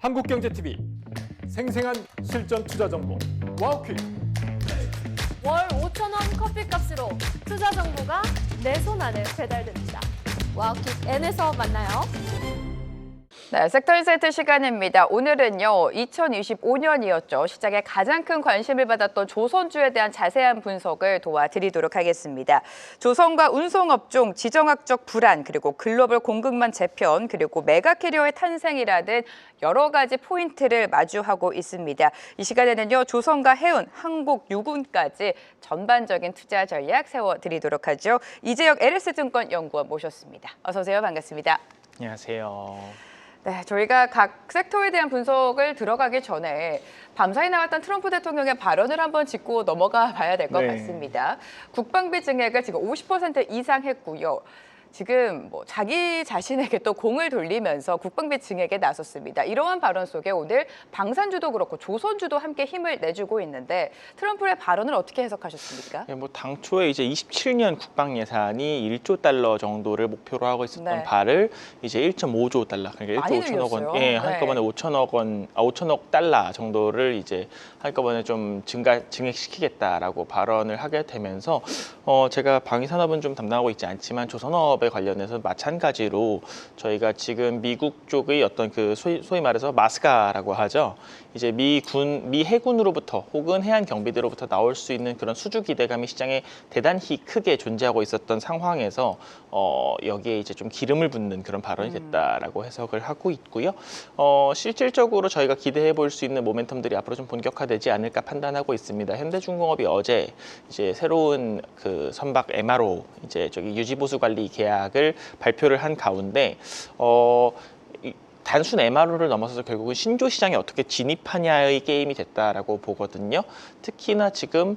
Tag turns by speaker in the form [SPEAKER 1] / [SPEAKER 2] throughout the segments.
[SPEAKER 1] 한국경제TV 생생한 실전 투자 정보 와우퀵.
[SPEAKER 2] 월 5,000원 커피값으로 투자 정보가 내 손 안에 배달됩니다. 와우킥 N에서 만나요.
[SPEAKER 3] 네, 섹터인사이트 시간입니다. 오늘은요, 2025년이었죠. 시장에 가장 큰 관심을 받았던 조선주에 대한 자세한 분석을 도와드리도록 하겠습니다. 조선과 운송업종, 지정학적 불안, 그리고 글로벌 공급망 재편, 그리고 메가캐리어의 탄생이라는 여러 가지 포인트를 마주하고 있습니다. 이 시간에는요, 조선과 해운, 항복, 유군까지 전반적인 투자 전략 세워드리도록 하죠. 이재혁 LS증권 연구원 모셨습니다. 어서 오세요. 반갑습니다.
[SPEAKER 4] 안녕하세요.
[SPEAKER 3] 네, 저희가 각 섹터에 대한 분석을 들어가기 전에 밤사이 나왔던 트럼프 대통령의 발언을 한번 짚고 넘어가 봐야 될 것
[SPEAKER 4] 네.
[SPEAKER 3] 같습니다. 국방비 증액을 지금 50% 이상 했고요. 지금 자기 자신에게 또 공을 돌리면서 국방비 증액에 나섰습니다. 이러한 발언 속에 오늘 방산주도 그렇고 조선주도 함께 힘을 내주고 있는데 트럼프의 발언을 어떻게 해석하셨습니까?
[SPEAKER 4] 네, 당초에 이제 27년 국방 예산이 1조 달러 정도를 목표로 하고 있었던
[SPEAKER 3] 네.
[SPEAKER 4] 발을 이제 1.5조 달러, 그러니까
[SPEAKER 3] 많이
[SPEAKER 4] 1조 5천억 원,
[SPEAKER 3] 늘렸어요.
[SPEAKER 4] 예, 한꺼번에 5천억 달러 정도를 이제 한꺼번에 좀 증액시키겠다라고 발언을 하게 되면서 제가 방위산업은 좀 담당하고 있지 않지만 조선업에 관련해서 마찬가지로 저희가 지금 미국 쪽의 어떤 그 소위 말해서 마스가라고 하죠. 이제 미 해군으로부터 혹은 해안 경비대로부터 나올 수 있는 그런 수주 기대감이 시장에 대단히 크게 존재하고 있었던 상황에서 여기에 이제 좀 기름을 붓는 그런 발언이 됐다라고 해석을 하고 있고요. 실질적으로 저희가 기대해 볼 수 있는 모멘텀들이 앞으로 좀 본격화되지 않을까 판단하고 있습니다. 현대중공업이 어제 이제 새로운 그 선박 MRO 이제 저기 유지보수 관리 계약을 발표를 한 가운데 단순 MRO를 넘어서서 결국은 신조 시장에 어떻게 진입하냐의 게임이 됐다라고 보거든요. 특히나 지금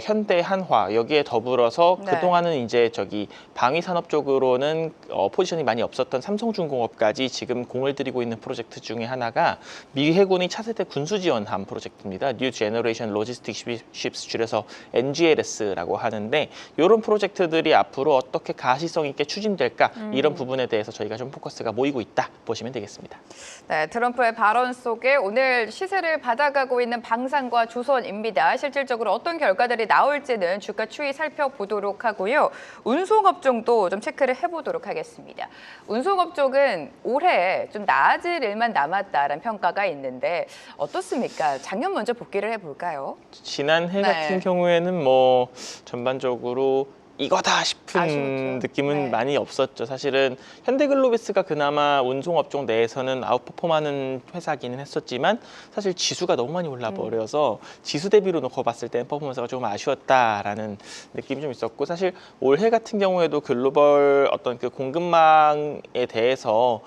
[SPEAKER 4] 현대, 한화 여기에 더불어서
[SPEAKER 3] 네.
[SPEAKER 4] 그동안은 이제 저기 방위 산업 쪽으로는 포지션이 많이 없었던 삼성중공업까지 지금 공을 들이고 있는 프로젝트 중에 하나가 미 해군의 차세대 군수 지원함 프로젝트입니다. New Generation Logistic Ships 줄여서 NGLS라고 하는데 이런 프로젝트들이 앞으로 어떻게 가시성 있게 추진될까 이런 부분에 대해서 저희가 좀 포커스가 모이고 있다 보시면 되겠습니다.
[SPEAKER 3] 네, 트럼프의 발언 속에 오늘 시세를 받아가고 있는 방산과 조선입니다. 실질적으로 어떤 결과들이 나올지는 주가 추이 살펴보도록 하고요. 운송업종도 좀 체크를 해보도록 하겠습니다. 운송업종은 올해 좀 나아질 일만 남았다라는 평가가 있는데 어떻습니까? 작년 먼저 복귀를 해볼까요?
[SPEAKER 4] 지난해
[SPEAKER 3] 네.
[SPEAKER 4] 같은 경우에는 전반적으로 이거다 싶은
[SPEAKER 3] 아쉬웠죠.
[SPEAKER 4] 느낌은
[SPEAKER 3] 네.
[SPEAKER 4] 많이 없었죠. 사실은 현대글로비스가 그나마 운송업종 내에서는 아웃퍼폼하는 회사기는 했었지만 사실 지수가 너무 많이 올라버려서 지수 대비로 놓고 봤을 때 퍼포먼스가 조금 아쉬웠다라는 느낌이 좀 있었고 사실 올해 같은 경우에도 글로벌 어떤 그 공급망에 대해서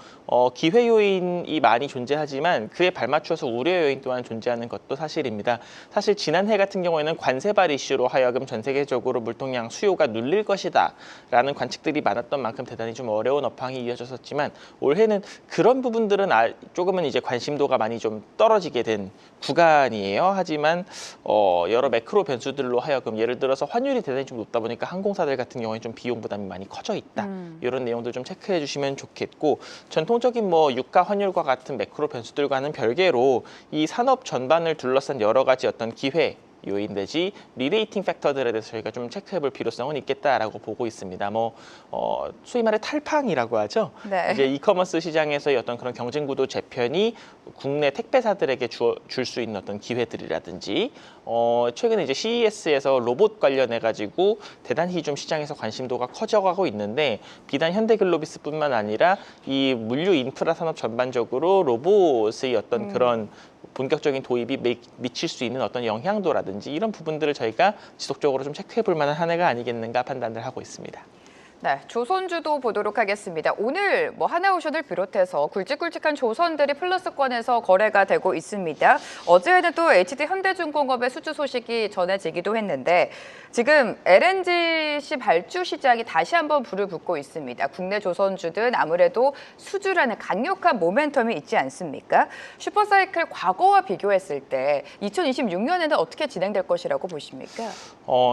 [SPEAKER 4] 기회 요인이 많이 존재하지만 그에 발맞춰서 우려 요인 또한 존재하는 것도 사실입니다. 사실 지난해 같은 경우에는 관세발 이슈로 하여금 전 세계적으로 물동량 수요가 눌릴 것이다 라는 관측들이 많았던 만큼 대단히 좀 어려운 업황이 이어졌었지만 올해는 그런 부분들은 조금은 이제 관심도가 많이 좀 떨어지게 된 구간이에요. 하지만 여러 매크로 변수들로 하여금 예를 들어서 환율이 대단히 좀 높다 보니까 항공사들 같은 경우에 좀 비용 부담이 많이 커져 있다. 이런 내용들 좀 체크해 주시면 좋겠고 전통적인 유가 환율과 같은 매크로 변수들과는 별개로 이 산업 전반을 둘러싼 여러 가지 어떤 기회 요인 내지 리레이팅 팩터들에 대해서 저희가 좀 체크해볼 필요성은 있겠다라고 보고 있습니다. 소위 말해 탈팡이라고 하죠.
[SPEAKER 3] 네.
[SPEAKER 4] 이제 이커머스 시장에서의 어떤 그런 경쟁 구도 재편이 국내 택배사들에게 줄 수 있는 어떤 기회들이라든지 최근에 이제 CES에서 로봇 관련해 가지고 대단히 좀 시장에서 관심도가 커져가고 있는데 비단 현대글로비스뿐만 아니라 이 물류 인프라 산업 전반적으로 로봇의 어떤 그런 본격적인 도입이 미칠 수 있는 어떤 영향도라든지 이런 부분들을 저희가 지속적으로 좀 체크해 볼 만한 한 해가 아니겠는가 판단을 하고 있습니다.
[SPEAKER 3] 네, 조선주도 보도록 하겠습니다. 오늘 하나오션을 비롯해서 굵직굵직한 조선들이 플러스권에서 거래가 되고 있습니다. 어제에는 또 HD 현대중공업의 수주 소식이 전해지기도 했는데 지금 LNGC 발주 시장이 다시 한번 불을 붙고 있습니다. 국내 조선주든 아무래도 수주라는 강력한 모멘텀이 있지 않습니까? 슈퍼사이클 과거와 비교했을 때 2026년에는 어떻게 진행될 것이라고 보십니까?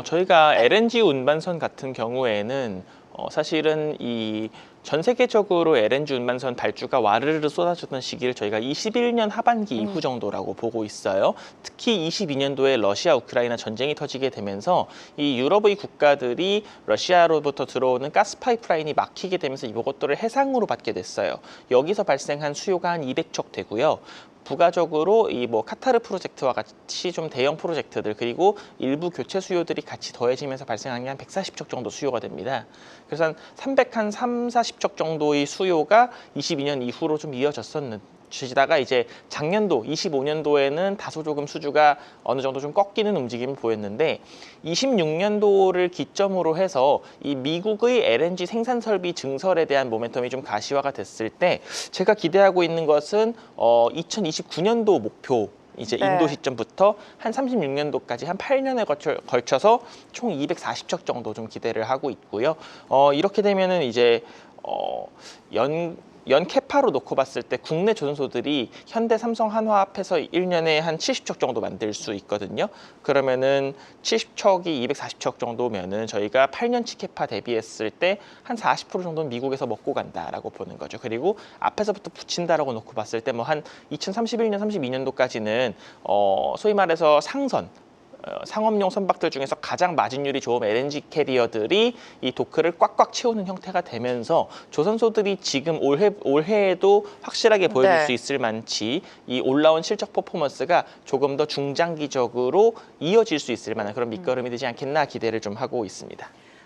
[SPEAKER 4] 저희가 LNG 운반선 같은 경우에는 사실은 이 전 세계적으로 LNG 운반선 발주가 와르르 쏟아졌던 시기를 저희가 21년 하반기 이후 정도라고 보고 있어요. 특히 22년도에 러시아 우크라이나 전쟁이 터지게 되면서 이 유럽의 국가들이 러시아로부터 들어오는 가스 파이프라인이 막히게 되면서 이것들을 해상으로 받게 됐어요. 여기서 발생한 수요가 한 200척 되고요. 부가적으로 이 뭐 카타르 프로젝트와 같이 좀 대형 프로젝트들 그리고 일부 교체 수요들이 같이 더해지면서 발생한 게 한 140척 정도 수요가 됩니다. 그래서 한 340척 정도의 수요가 22년 이후로 좀 이어졌었는지다가 이제 작년도 25년도에는 다소 조금 수주가 어느 정도 좀 꺾이는 움직임을 보였는데 26년도를 기점으로 해서 이 미국의 LNG 생산 설비 증설에 대한 모멘텀이 좀 가시화가 됐을 때 제가 기대하고 있는 것은 2029년도 목표 이제
[SPEAKER 3] 네.
[SPEAKER 4] 인도 시점부터 한 36년도까지 한 8년에 걸쳐서 총 240척 정도 좀 기대를 하고 있고요. 이렇게 되면은 이제 연 캐파로 놓고 봤을 때 국내 조선소들이 현대, 삼성, 한화 합해서 1년에 한 70척 정도 만들 수 있거든요. 그러면은 70척이 240척 정도면은 저희가 8년치 캐파 대비했을 때 한 40% 정도는 미국에서 먹고 간다라고 보는 거죠. 그리고 앞에서부터 붙인다라고 놓고 봤을 때 뭐 한 2031년, 32년도까지는 소위 말해서 상업용 선박들 중에서 가장 마진율이 좋은 LNG 캐리어들이 이 도크를 꽉꽉 채우는 형태가 되면서 조선소들이 지금 올해에도 확실하게 보여줄
[SPEAKER 3] 네.
[SPEAKER 4] 수 있을 만치 이 올라온 실적 퍼포먼스가 조금 더 중장기적으로 이어질 수 있을 만한 그런 밑거름이 되지 않겠나 기대를 좀 하고 있습니다.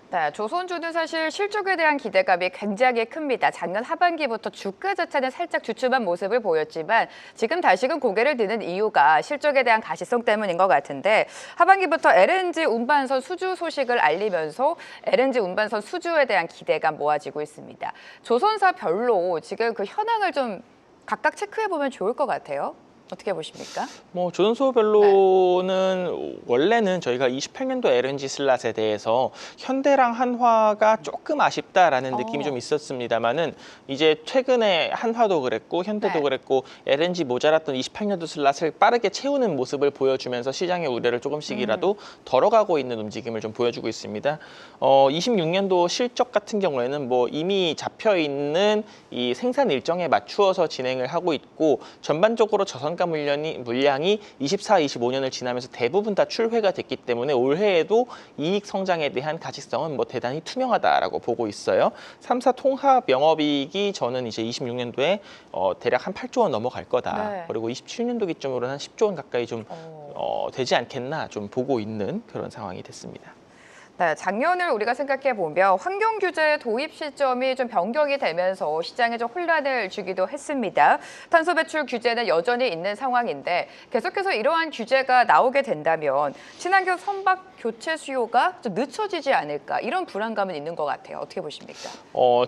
[SPEAKER 3] 네, 조선주는 사실 실적에 대한 기대감이 굉장히 큽니다. 작년 하반기부터 주가 자체는 살짝 주춤한 모습을 보였지만 지금 다시금 고개를 드는 이유가 실적에 대한 가시성 때문인 것 같은데 하반기부터 LNG 운반선 수주 소식을 알리면서 LNG 운반선 수주에 대한 기대가 모아지고 있습니다. 조선사별로 지금 그 현황을 좀 각각 체크해보면 좋을 것 같아요. 어떻게 보십니까?
[SPEAKER 4] 뭐 조선소별로는 원래는 저희가 28년도 LNG 슬롯에 대해서 현대랑 한화가 조금 아쉽다라는 느낌이 좀 있었습니다만은 이제 최근에 한화도 그랬고 현대도
[SPEAKER 3] 네.
[SPEAKER 4] 그랬고 LNG 모자랐던 28년도 슬롯을 빠르게 채우는 모습을 보여주면서 시장의 우려를 조금씩이라도 덜어가고 있는 움직임을 좀 보여주고 있습니다. 26년도 실적 같은 경우에는 뭐 이미 잡혀 있는 이 생산 일정에 맞추어서 진행을 하고 있고 전반적으로 저선 물량이 24, 25년을 지나면서 대부분 다 출회가 됐기 때문에 올해에도 이익 성장에 대한 가치성은 뭐 대단히 투명하다라고 보고 있어요. 3사 통합 영업이익이 저는 이제 26년도에 대략 한 8조 원 넘어갈 거다.
[SPEAKER 3] 네.
[SPEAKER 4] 그리고 27년도 기점으로는 한 10조 원 가까이 좀 되지 않겠나 좀 보고 있는 그런 상황이 됐습니다.
[SPEAKER 3] 네, 작년을 우리가 생각해 보면 환경 규제 도입 시점이 좀 변경이 되면서 시장에 좀 혼란을 주기도 했습니다. 탄소 배출 규제는 여전히 있는 상황인데 계속해서 이러한 규제가 나오게 된다면 친환경 선박 교체 수요가 좀 늦춰지지 않을까 이런 불안감은 있는 것 같아요. 어떻게 보십니까?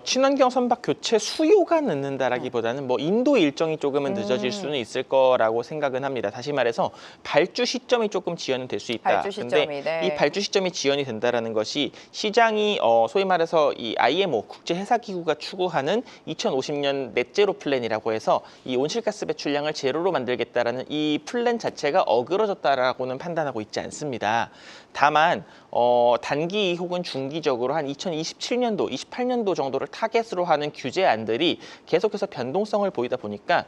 [SPEAKER 4] 친환경 선박 교체 수요가 늦는다라기보다는 뭐 인도 일정이 조금은 늦어질 수는 있을 거라고 생각은 합니다. 다시 말해서 발주 시점이 조금 지연은 될 수 있다.
[SPEAKER 3] 발주 시점이,
[SPEAKER 4] 근데
[SPEAKER 3] 네.
[SPEAKER 4] 이 발주 시점이 지연이 된다라는 것이 시장이 소위 말해서 이 IMO 국제해사기구가 추구하는 2050년 넷제로 플랜이라고 해서 이 온실가스 배출량을 제로로 만들겠다라는 이 플랜 자체가 어그러졌다라고는 판단하고 있지 않습니다. 다만 단기 혹은 중기적으로 한 2027년도, 28년도 정도를 타겟으로 하는 규제안들이 계속해서 변동성을 보이다 보니까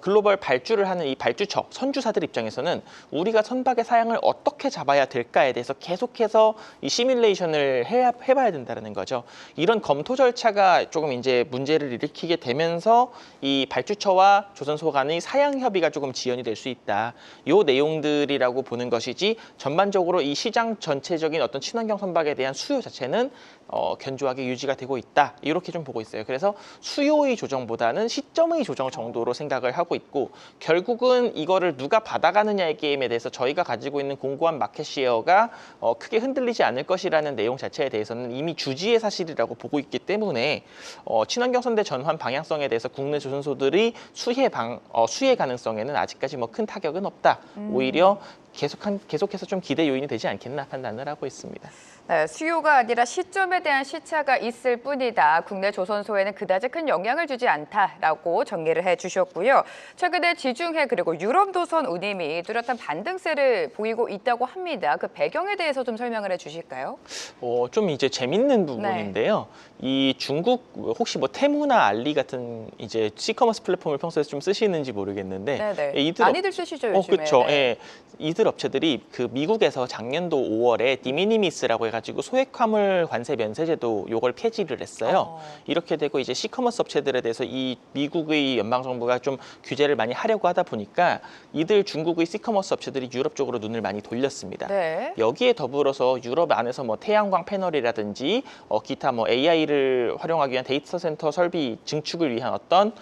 [SPEAKER 4] 글로벌 발주를 하는 이 발주처, 선주사들 입장에서는 우리가 선박의 사양을 어떻게 잡아야 될까에 대해서 계속해서 이 시뮬레이션을 해봐야 된다는 거죠. 이런 검토 절차가 조금 이제 문제를 일으키게 되면서 이 발주처와 조선소 간의 사양 협의가 조금 지연이 될 수 있다. 이 내용들이라고 보는 것이지 전반적으로 이 시장 전체적인 어떤 친환경 선박에 대한 수요 자체는 견조하게 유지가 되고 있다. 이렇게 좀 보고 있어요. 그래서 수요의 조정보다는 시점의 조정 정도로 생각을 하고 있고 결국은 이거를 누가 받아가느냐의 게임에 대해서 저희가 가지고 있는 공고한 마켓 시어가 크게 흔들리지 않을 것이라는 내용 자체에 대해서는 이미 주지의 사실이라고 보고 있기 때문에 친환경 선대 전환 방향성에 대해서 국내 조선소들이 수혜 가능성에는 아직까지 뭐 큰 타격은 없다. 오히려 계속해서 좀 기대 요인이 되지 않겠나 판단을 하고 있습니다.
[SPEAKER 3] 네, 수요가 아니라 시점에 대한 시차가 있을 뿐이다. 국내 조선소에는 그다지 큰 영향을 주지 않다라고 정리를 해주셨고요. 최근에 지중해 그리고 유럽 노선 운임이 뚜렷한 반등세를 보이고 있다고 합니다. 그 배경에 대해서 좀 설명을 해주실까요?
[SPEAKER 4] 좀 이제 재밌는 부분인데요. 이 중국 혹시 뭐 테무나 알리 같은 이제 시커머스 플랫폼을 평소에 좀 쓰시는지 모르겠는데
[SPEAKER 3] 네네.
[SPEAKER 4] 이들
[SPEAKER 3] 많이들 쓰시죠 요즘에.
[SPEAKER 4] 그렇죠.
[SPEAKER 3] 네.
[SPEAKER 4] 예. 이들 업체들이 그 미국에서 작년도 5월에 디미니미스라고 해가지고 소액화물 관세 면세제도 요걸 폐지를 했어요. 이렇게 되고 이제 시커머스 업체들에 대해서 이 미국의 연방 정부가 좀 규제를 많이 하려고 하다 보니까 이들 중국의 시커머스 업체들이 유럽 쪽으로 눈을 많이 돌렸습니다.
[SPEAKER 3] 네.
[SPEAKER 4] 여기에 더불어서 유럽 안에서 뭐 태양광 패널이라든지 기타 뭐 AI를 활용하기 위한 데이터 센터 설비 증축을 위한 어떤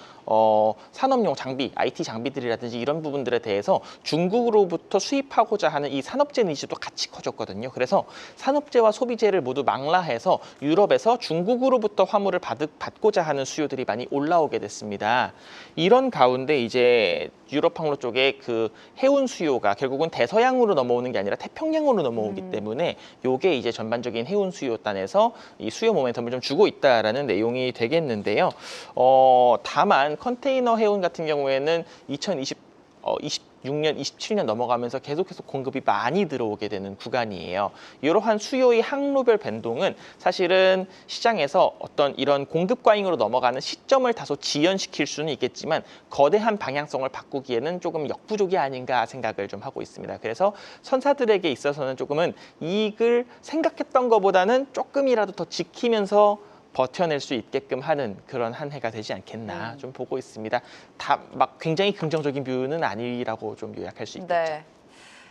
[SPEAKER 4] 산업용 장비, IT 장비들이라든지 이런 부분들에 대해서 중국으로부터 수입하고자 하는 이 산업재 니즈도 같이 커졌거든요. 그래서 산업재와 소비재를 모두 망라해서 유럽에서 중국으로부터 화물을 받고자 하는 수요들이 많이 올라오게 됐습니다. 이런 가운데 이제 유럽 항로 쪽에 그 해운 수요가 결국은 대서양으로 넘어오는 게 아니라 태평양으로 넘어오기 때문에 요게 이제 전반적인 해운 수요단에서 이 수요 모멘텀을 좀 주고 있다라는 내용이 되겠는데요. 다만 컨테이너 해운 같은 경우에는 26년, 27년 넘어가면서 계속해서 공급이 많이 들어오게 되는 구간이에요. 이러한 수요의 항로별 변동은 사실은 시장에서 어떤 이런 공급 과잉으로 넘어가는 시점을 다소 지연시킬 수는 있겠지만 거대한 방향성을 바꾸기에는 조금 역부족이 아닌가 생각을 좀 하고 있습니다. 그래서 선사들에게 있어서는 조금은 이익을 생각했던 것보다는 조금이라도 더 지키면서 버텨낼 수 있게끔 하는 그런 한 해가 되지 않겠나 좀 보고 있습니다. 다 막 굉장히 긍정적인 뷰는 아니라고 좀 요약할 수 있겠죠.
[SPEAKER 3] 네.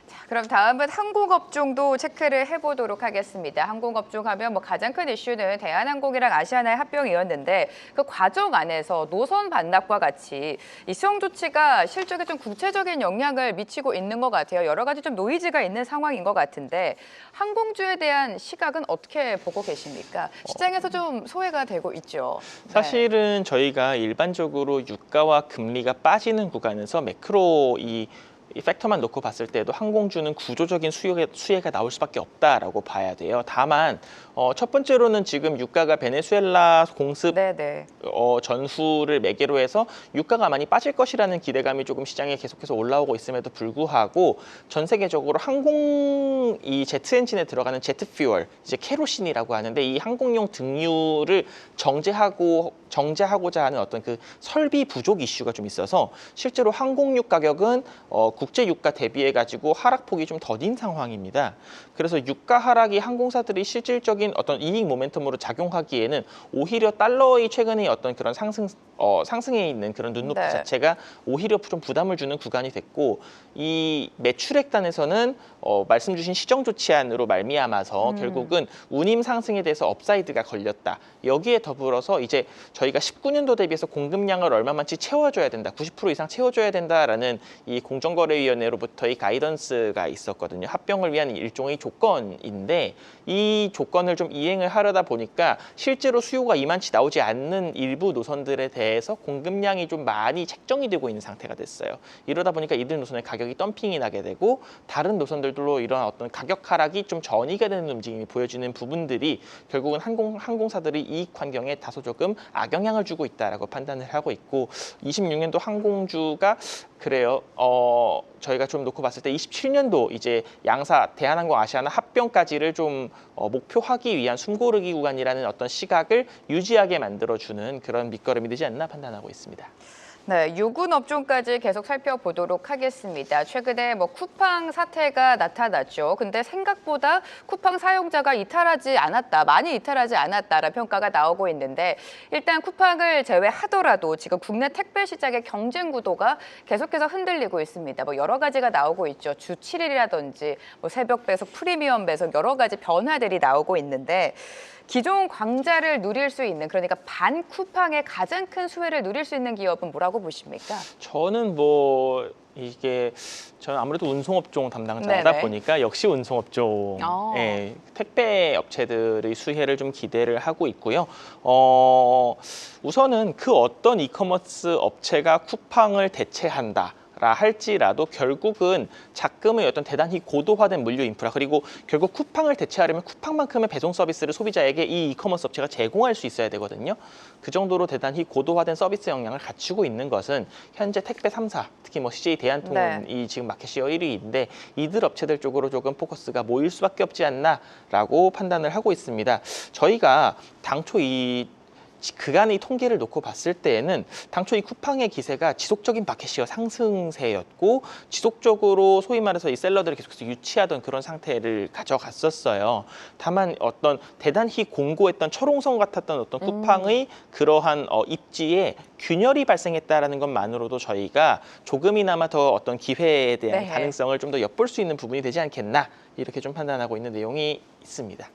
[SPEAKER 3] 자, 그럼 다음은 항공업종도 체크를 해보도록 하겠습니다. 항공업종 하면 뭐 가장 큰 이슈는 대한항공이랑 아시아나의 합병이었는데 그 과정 안에서 노선 반납과 같이 이 수용 조치가 실적에 좀 구체적인 영향을 미치고 있는 것 같아요. 여러 가지 좀 노이즈가 있는 상황인 것 같은데 항공주에 대한 시각은 어떻게 보고 계십니까? 시장에서 좀 소외가 되고 있죠.
[SPEAKER 4] 사실은 저희가 일반적으로 유가와 금리가 빠지는 구간에서 매크로 이 팩터만 놓고 봤을 때도 항공주는 구조적인 수혜가 나올 수밖에 없다라고 봐야 돼요. 다만 첫 번째로는 지금 유가가 베네수엘라 공습 전후를 매개로 해서 유가가 많이 빠질 것이라는 기대감이 조금 시장에 계속해서 올라오고 있음에도 불구하고 전 세계적으로 항공 이 제트 엔진에 들어가는 제트 퓨얼 이제 케로신이라고 하는데 이 항공용 등유를 정제하고자 하는 어떤 그 설비 부족 이슈가 좀 있어서 실제로 항공유 가격은 국제 유가 대비해 가지고 하락폭이 좀 더딘 상황입니다. 그래서 유가 하락이 항공사들이 실질적인 어떤 이익 모멘텀으로 작용하기에는 오히려 달러의 최근의 어떤 그런 상승에 있는 그런 눈높이 자체가 오히려 좀 부담을 주는 구간이 됐고 이 매출액단에서는 말씀 주신 시정 조치안으로 말미암아서 결국은 운임 상승에 대해서 업사이드가 걸렸다. 여기에 더불어서 이제 저희가 19년도 대비해서 공급량을 얼마만치 채워줘야 된다. 90% 이상 채워줘야 된다라는 이 공정거래위원회로부터의 가이던스가 있었거든요. 합병을 위한 일종의 조건인데 이 조건을 좀 이행을 하려다 보니까 실제로 수요가 이만치 나오지 않는 일부 노선들에 대해서 공급량이 좀 많이 책정이 되고 있는 상태가 됐어요. 이러다 보니까 이들 노선의 가격이 덤핑이 나게 되고 다른 노선들도 이런 어떤 가격 하락이 좀 전이가 되는 움직임이 보여지는 부분들이 결국은 항공사들이 이익 환경에 다소 조금 악영향을 주고 있다라고 판단을 하고 있고 26년도 항공주가 그래요. 저희가 좀 놓고 봤을 때 27년도 이제 양사 대한항공 아시아나 합병까지를 좀 목표하기 위한 숨고르기 구간이라는 어떤 시각을 유지하게 만들어주는 그런 밑거름이 되지 않나 판단하고 있습니다.
[SPEAKER 3] 네, 유군 업종까지 계속 살펴보도록 하겠습니다. 최근에 뭐 쿠팡 사태가 나타났죠. 근데 생각보다 쿠팡 사용자가 많이 이탈하지 않았다라는 평가가 나오고 있는데 일단 쿠팡을 제외하더라도 지금 국내 택배 시장의 경쟁 구도가 계속해서 흔들리고 있습니다. 뭐 여러 가지가 나오고 있죠. 주 7일이라든지 뭐 새벽 배송, 프리미엄 배송 여러 가지 변화들이 나오고 있는데 기존 광자를 누릴 수 있는 그러니까 반 쿠팡의 가장 큰 수혜를 누릴 수 있는 기업은 뭐라고 보십니까?
[SPEAKER 4] 저는 저는 아무래도 운송업종 담당자다 보니까 역시 운송업종 택배 업체들의 수혜를 좀 기대를 하고 있고요. 우선은 그 어떤 이커머스 업체가 쿠팡을 대체한다. 할지라도 결국은 작금의 어떤 대단히 고도화된 물류 인프라, 그리고 결국 쿠팡을 대체하려면 쿠팡만큼의 배송 서비스를 소비자에게 이 이커머스 업체가 제공할 수 있어야 되거든요. 그 정도로 대단히 고도화된 서비스 역량을 갖추고 있는 것은 현재 택배 3사, 특히 뭐 CJ 대한통운이 지금 마켓시어 1위인데 이들 업체들 쪽으로 조금 포커스가 모일 수밖에 없지 않나라고 판단을 하고 있습니다. 저희가 당초 이 그간의 통계를 놓고 봤을 때에는 당초 이 쿠팡의 기세가 지속적인 마켓시어 상승세였고 지속적으로 소위 말해서 이 셀러들을 계속해서 유치하던 그런 상태를 가져갔었어요. 다만 어떤 대단히 공고했던 철옹성 같았던 어떤 쿠팡의 그러한 입지에 균열이 발생했다라는 것만으로도 저희가 조금이나마 더 어떤 기회에 대한
[SPEAKER 3] 네.
[SPEAKER 4] 가능성을 좀 더 엿볼 수 있는 부분이 되지 않겠나, 이렇게 좀 판단하고 있는 내용이 있습니다.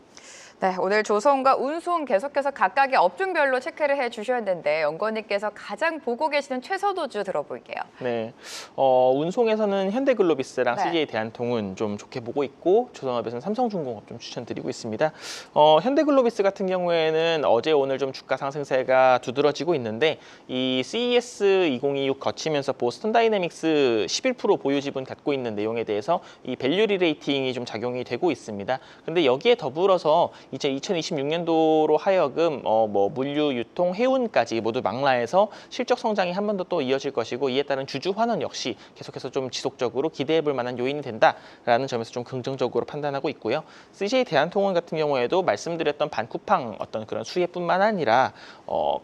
[SPEAKER 3] 네, 오늘 조선과 운송 계속해서 각각의 업종별로 체크를 해주셨는데 연구원님께서 가장 보고 계시는 최선호주 들어볼게요.
[SPEAKER 4] 네, 운송에서는 현대글로비스랑
[SPEAKER 3] 네.
[SPEAKER 4] CJ 대한통운 좀 좋게 보고 있고 조선업에서는 삼성중공업 좀 추천드리고 있습니다. 현대글로비스 같은 경우에는 어제 오늘 좀 주가 상승세가 두드러지고 있는데 이 CES 2026 거치면서 보스턴 다이내믹스 11% 보유 지분 갖고 있는 내용에 대해서 이 밸류 리레이팅이 좀 작용이 되고 있습니다. 근데 여기에 더불어서 이제 2026년도로 하여금 뭐 물류, 유통, 해운까지 모두 망라해서 실적 성장이 한 번 더 또 이어질 것이고 이에 따른 주주 환원 역시 계속해서 좀 지속적으로 기대해 볼 만한 요인이 된다라는 점에서 좀 긍정적으로 판단하고 있고요. CJ 대한통운 같은 경우에도 말씀드렸던 반쿠팡 어떤 그런 수혜뿐만 아니라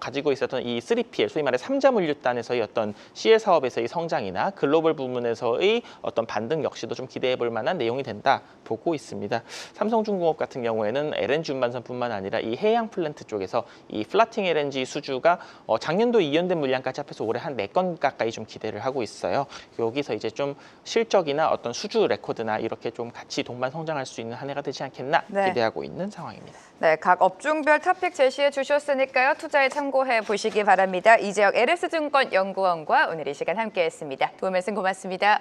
[SPEAKER 4] 가지고 있었던 이 3PL, 소위 말해 3자 물류단에서의 어떤 CL 사업에서의 성장이나 글로벌 부문에서의 어떤 반등 역시도 좀 기대해 볼 만한 내용이 된다 보고 있습니다. 삼성중공업 같은 경우에는 LNG 운반선뿐만 아니라 이 해양 플랜트 쪽에서 이 플라팅 LNG 수주가 작년도 이연된 물량까지 합해서 올해 한 4건 가까이 좀 기대를 하고 있어요. 여기서 이제 좀 실적이나 어떤 수주 레코드나 이렇게 좀 같이 동반 성장할 수 있는 한 해가 되지 않겠나
[SPEAKER 3] 네.
[SPEAKER 4] 기대하고 있는 상황입니다.
[SPEAKER 3] 네, 각 업종별 토픽 제시해 주셨으니까요. 투자에 참고해 보시기 바랍니다. 이재혁 LS증권 연구원과 오늘 이 시간 함께했습니다. 도움 말씀 고맙습니다.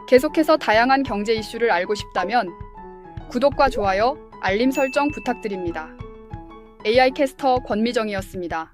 [SPEAKER 5] 계속해서 다양한 경제 이슈를 알고 싶다면 구독과 좋아요, 알림 설정 부탁드립니다. AI 캐스터 권미정이었습니다.